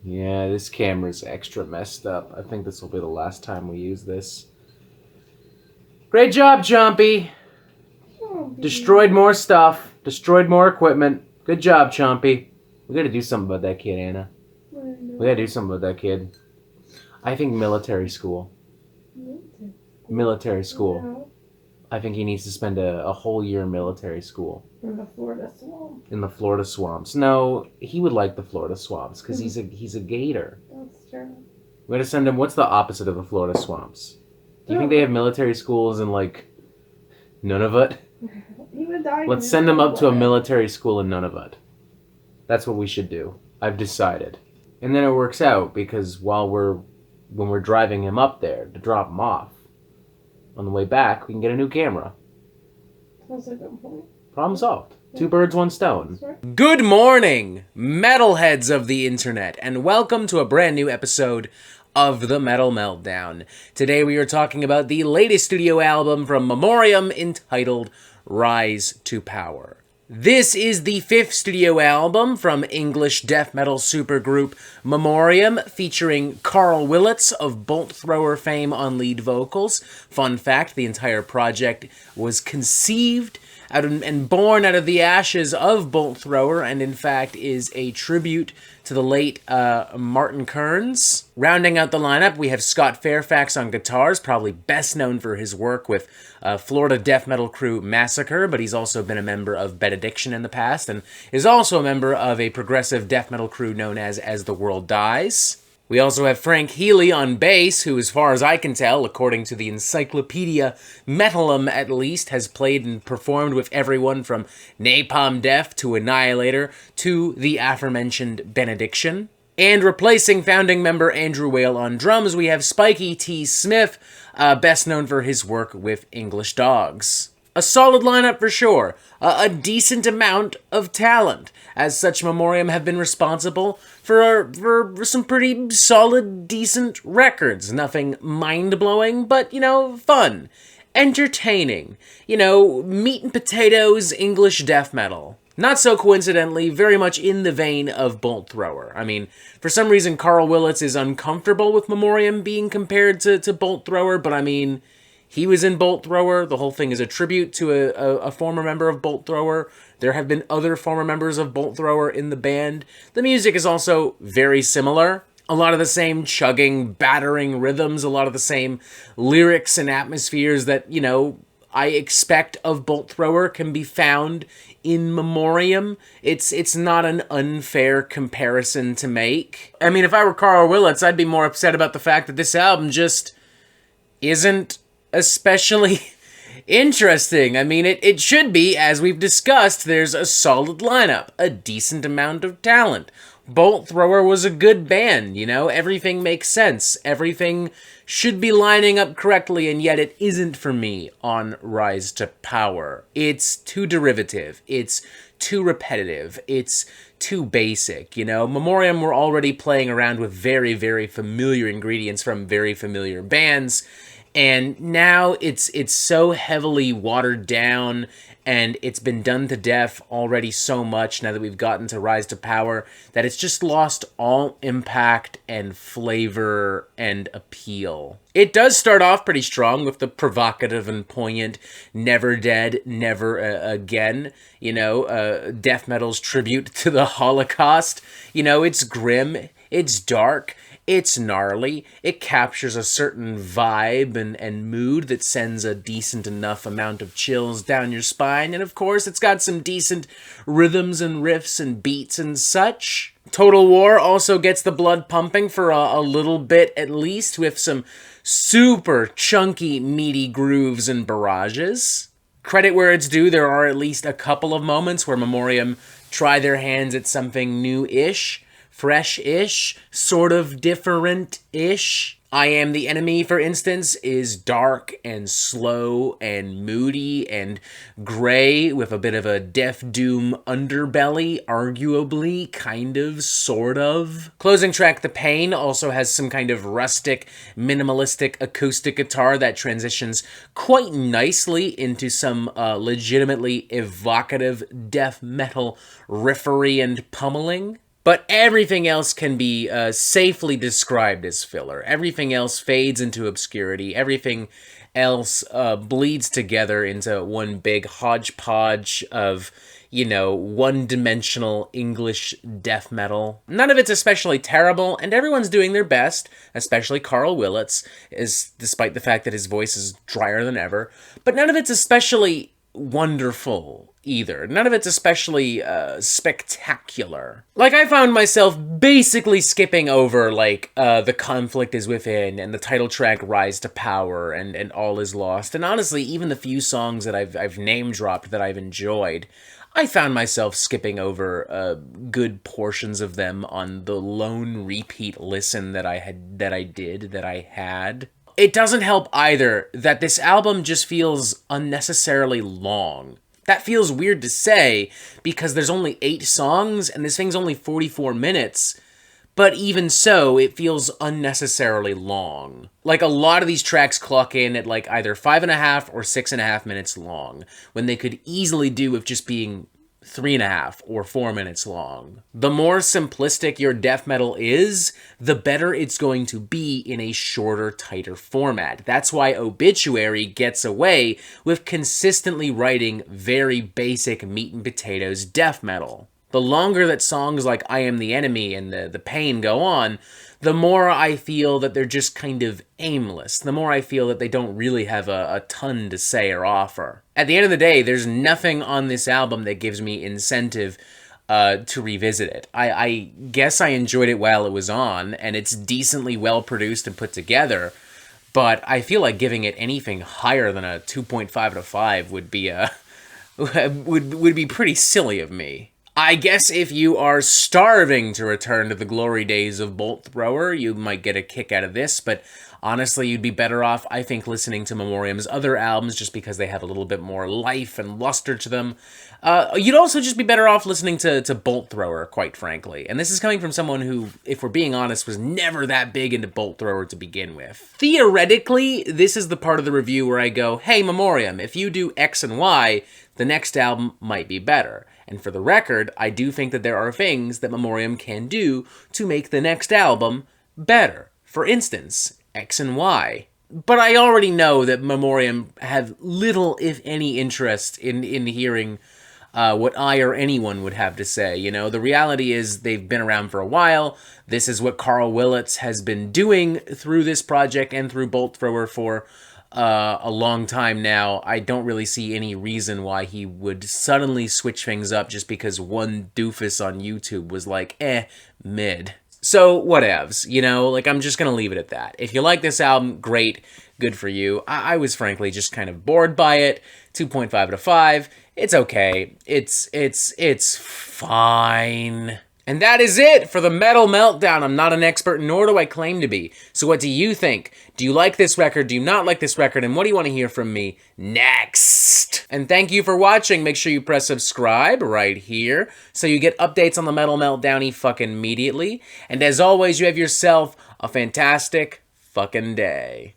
Yeah, this camera's extra messed up. I think this will be the last time we use this. Great job, Chompy! Destroyed more stuff. Destroyed more equipment. Good job, Chompy. We gotta do something about that kid, Anna. We gotta do something about that kid. I think military school. Military school. I think he needs to spend a whole year in military school. In the Florida swamp. In the Florida swamps. No, he would like the Florida swamps because he's a gator. That's true. We're gonna send him. What's the opposite of the Florida swamps? Do you think they have military schools in like Nunavut? He would die. Let's send him up to a military school in Nunavut. That's what we should do. I've decided. And then it works out because when we're driving him up there to drop him off, on the way back we can get a new camera. That's a good point. Problem solved. Two birds, one stone. Good morning, metalheads of the internet, and welcome to a brand new episode of the Metal Meltdown. Today we are talking about the latest studio album from Memoriam entitled Rise to Power. This is the fifth studio album from English death metal supergroup Memoriam, featuring Carl Willits of Bolt Thrower fame on lead vocals. Fun fact, the entire project was conceived and born out of the ashes of Bolt Thrower, and in fact is a tribute to the late Martin Kearns. Rounding out the lineup, we have Scott Fairfax on guitars, probably best known for his work with Florida death metal crew Massacre, but he's also been a member of Benediction in the past, and is also a member of a progressive death metal crew known as The World Dies. We also have Frank Healy on bass, who, as far as I can tell, according to the encyclopedia Metalum at least, has played and performed with everyone from Napalm Death to Annihilator to the aforementioned Benediction. And replacing founding member Andrew Whale on drums, we have Spiky T. Smith, best known for his work with English Dogs. A solid lineup for sure, a decent amount of talent. As such, Memoriam have been responsible for some pretty solid, decent records. Nothing mind-blowing, but, fun. Entertaining. Meat and potatoes English death metal. Not so coincidentally, very much in the vein of Bolt Thrower. I mean, for some reason, Carl Willits is uncomfortable with Memoriam being compared to Bolt Thrower, but I mean, he was in Bolt Thrower. The whole thing is a tribute to a former member of Bolt Thrower. There have been other former members of Bolt Thrower in the band. The music is also very similar. A lot of the same chugging, battering rhythms, a lot of the same lyrics and atmospheres that, I expect of Bolt Thrower can be found in Memoriam. It's not an unfair comparison to make. I mean, if I were Carl Willits, I'd be more upset about the fact that this album just isn't especially interesting. I mean, it should be, as we've discussed. There's a solid lineup, a decent amount of talent. Bolt Thrower was a good band, everything makes sense. Everything should be lining up correctly, and yet it isn't for me on Rise to Power. It's too derivative. It's too repetitive. It's too basic, Memoriam were already playing around with very, very familiar ingredients from very familiar bands, and now it's so heavily watered down, and it's been done to death already so much now that we've gotten to Rise to Power, that it's just lost all impact and flavor and appeal. It does start off pretty strong with the provocative and poignant Never Dead, Never Again, death metal's tribute to the Holocaust. It's grim, it's dark, it's gnarly, it captures a certain vibe and mood that sends a decent enough amount of chills down your spine, and of course it's got some decent rhythms and riffs and beats and such. Total War also gets the blood pumping for a little bit at least, with some super chunky, meaty grooves and barrages. Credit where it's due, there are at least a couple of moments where Memoriam try their hands at something new-ish, fresh-ish, sort of different-ish. I Am the Enemy, for instance, is dark and slow and moody and gray with a bit of a Death Doom underbelly, arguably, kind of, sort of. Closing track The Pain also has some kind of rustic, minimalistic acoustic guitar that transitions quite nicely into some legitimately evocative death metal riffery and pummeling. but everything else can be safely described as filler. Everything else fades into obscurity. Everything else bleeds together into one big hodgepodge of, you know, one-dimensional English death metal. None of it's especially terrible, and everyone's doing their best, especially Carl Willits, despite the fact that his voice is drier than ever. But none of it's especially wonderful either. None of it's especially spectacular. Like, I found myself basically skipping over, like, The Conflict Is Within, and the title track Rise to Power, and All Is Lost. And honestly, even the few songs that I've name-dropped that I've enjoyed, I found myself skipping over good portions of them on the lone repeat listen that I had. It doesn't help either that this album just feels unnecessarily long. That feels weird to say because there's only 8 songs and this thing's only 44 minutes. But even so, it feels unnecessarily long. Like, a lot of these tracks clock in at, like, either 5.5 or 6.5 minutes long, when they could easily do with just being 3.5 or 4 minutes long. The more simplistic your death metal is, the better it's going to be in a shorter, tighter format. That's why Obituary gets away with consistently writing very basic meat and potatoes death metal. The longer that songs like I Am the Enemy and the Pain go on, the more I feel that they're just kind of aimless. The more I feel that they don't really have a ton to say or offer. At the end of the day, there's nothing on this album that gives me incentive to revisit it. I guess I enjoyed it while it was on, and it's decently well produced and put together, but I feel like giving it anything higher than a 2.5 out of 5 would be would be pretty silly of me. I guess if you are starving to return to the glory days of Bolt Thrower, you might get a kick out of this, but honestly, you'd be better off, I think, listening to Memoriam's other albums just because they have a little bit more life and luster to them. You'd also just be better off listening to Bolt Thrower, quite frankly. And this is coming from someone who, if we're being honest, was never that big into Bolt Thrower to begin with. Theoretically, this is the part of the review where I go, hey, Memoriam, if you do X and Y, the next album might be better. And for the record, I do think that there are things that Memoriam can do to make the next album better. For instance, X and Y. But I already know that Memoriam have little, if any, interest in hearing what I or anyone would have to say. You know, the reality is they've been around for a while. This is what Carl Willits has been doing through this project and through Bolt Thrower for a long time now. I don't really see any reason why he would suddenly switch things up just because one doofus on YouTube was like, mid. So, whatevs, you know, like, I'm just gonna leave it at that. If you like this album, great, good for you. I was frankly just kind of bored by it. 2.5 out of 5. It's okay. It's fine. And that is it for the Metal Meltdown. I'm not an expert, nor do I claim to be. So what do you think? Do you like this record? Do you not like this record? And what do you want to hear from me next? And thank you for watching. Make sure you press subscribe right here so you get updates on the Metal Meltdown fucking immediately. And as always, you have yourself a fantastic fucking day.